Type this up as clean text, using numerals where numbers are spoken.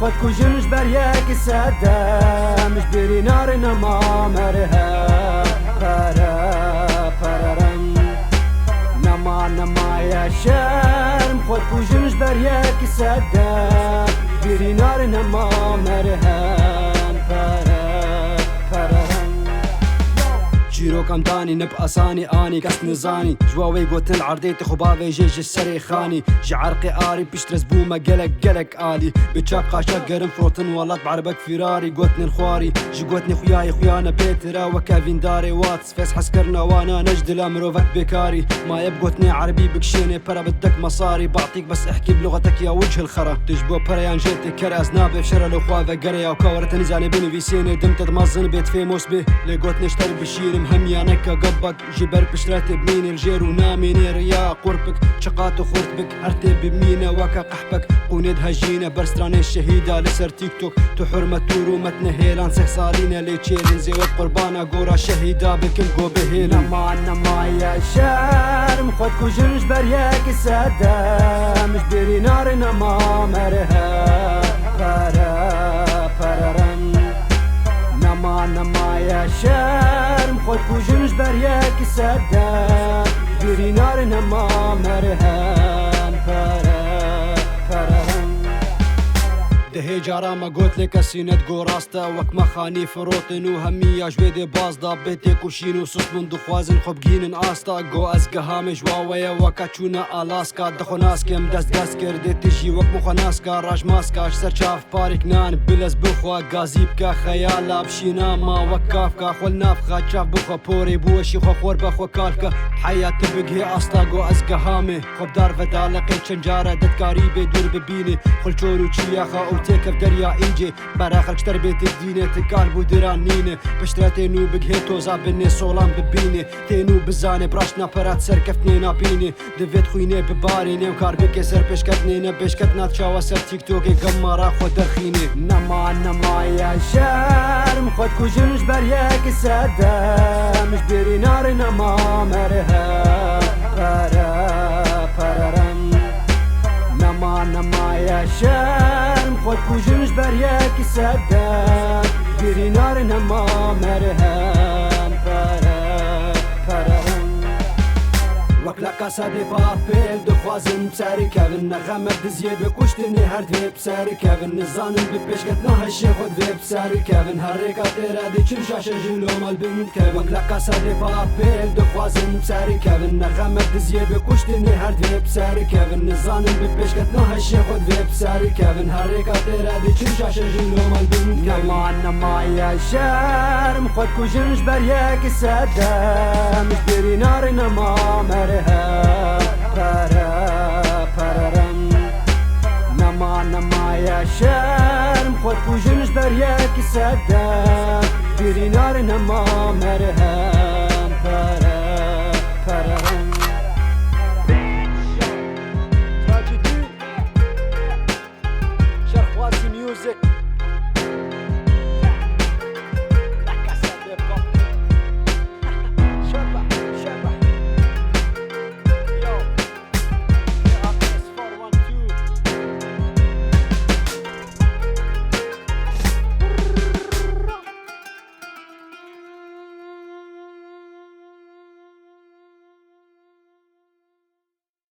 خود کجنش بر یک سده مش بری نار نما مرها پررم نما نما یا شرم خود کجنش بر یک سده بری نار نما مرها جیرۆکەم دانی نەب ئاسانی ئانی کەس نزانی جواوەی گوتن عەردەیتی خوباوێ ژێژ سەرێ خانی ژە عەرقی ئاری پیشترس بوومە گەلک گەلک ئالی بچاک قاشە گەرم فرۆتن وڵات بعربەک فیراری گوتنن خواری ژ گوتنی خویای خویانە پێترا وەکەڤین دارێ واتس فێس حەسکردنەوانە نەش دلا مرۆڤەک بێکاری مایە بگوتنێ عەربی بکشێنێ پەرە بدەک مەساری باعتیک بەس احکی بلغەتەك یا وجه الخەرە تش بۆ پەرەیان ژێتێ کەراز نابێ شەرە لەو خواڤە گەرەیا و کاوەرەتە نزانێ بنویسێنێ دمتە دمەزن بێت فێمۆس بێ لێ گوتنێشتەر بشیرم هەمیانەکە گەبەک ژبەر پشتراتێ بمینێ ژێر و نامێنێ ڕیا قورپک چقات و خورد بک هەرتێ بمینە وەکە قەحبەک قونێت هەژینە بەرسترانێ شەهیدا لەسەر تیکتۆک تو حرمە توور و مەتنە هێلان سێ ساڵینە لێ چێرن زێوەت قوربانە گۆرە شەهیدا بکەم گۆ بهێنە نەمایە شەرم خۆت کوژنش بەر یەکی سەدە مش بێری نارێ نەما مەرهە پەرەرەم نەمایە شەرم خۆت کوژنش بەر یەکی سەدە بێری نارێ نەما مەرهە پەرەرەم دهێ جارامە گوت لێ کەسینەت گۆڕاستە وەک مەخانی فرۆتن و هەمی یاژوێ دێ بازدا بێتێ کوشین و سوسمون دخوازن خۆ بگینن ئاستا گۆ ئەزگەهامێ ژواوەیە وەکە چوونە ئالاسکا دەخۆ ناسکێم دەست کردێ تژی وەک مخە ناسکا ڕاژماسکاش سەر چاف پارێک نان بلەس بخوا گازی بکە خەیالا بشینە ما وەک کافکا خۆل نافخا چاف بخۆ پۆرێ بووەشی خۆ خۆر بەخۆ کارکە حەیاتە بگهێ ئاستا گۆ ئەزگەهامێ خۆبدار ڤەداڵەقێ چەند جارە دەتکاری بێ دوور ببینێ خۆلچۆر و چیاخە ئەو تێکەف دەریا ئینجێ بەرا خەلکتەر بێتێ دینێتە کار بوو دران نینە پشترە تێن و بگهێ تۆزا بنێ سۆڵان ببینێ تێن و بزانێ براش ناپەرات سەرکەفتنێ ناپینێ دەوێت خوینێ ببارێنێ و کار بکێ سەر پێشکەتنێنە پێشکەت ناتچاوە سەر تیکتۆکێ گەممارا خۆ دەرخینێ نەمایە شەرم خۆت کوژنش بەر یەکی سەدە مش بێری نارێ نەما مەرهە پەرەرەم نەمایە شەرم خۆت کوژنش بەر یەکی سەدە بێری نارێ نەما مەرهە پەرەرەم وەک لە کاسا دێ پاپێل دخوازن بساری کەون نەغەمە دزیێ بکوشتنێ هەردوێ بساری کەون نزانن بپێشکەتنە هەشێ خۆت وێ بساری کەون هەرێکا تێرا دێ چن شاشە ژلۆمەل بن کەون وەک لە کاسا دێ پاپێل دخوازن بساری کەون نەغەمە دزیێ بکوشتنێ هەردوێ بساری کەون نزانن بپێشکەتنە هەشێ خۆت وێ بساری کەون هەرێکا تێرا دێ چن شاشە ژلۆمەل بن نەمایە شەرم خۆت کوژنش بەر یەکی سەدە مش بێری نارێ نەما مەرهە پەرەرەم نەمایە شەرم خۆت کوژنش بەر یەکی سەدە بێری نارێ نەما مەرهە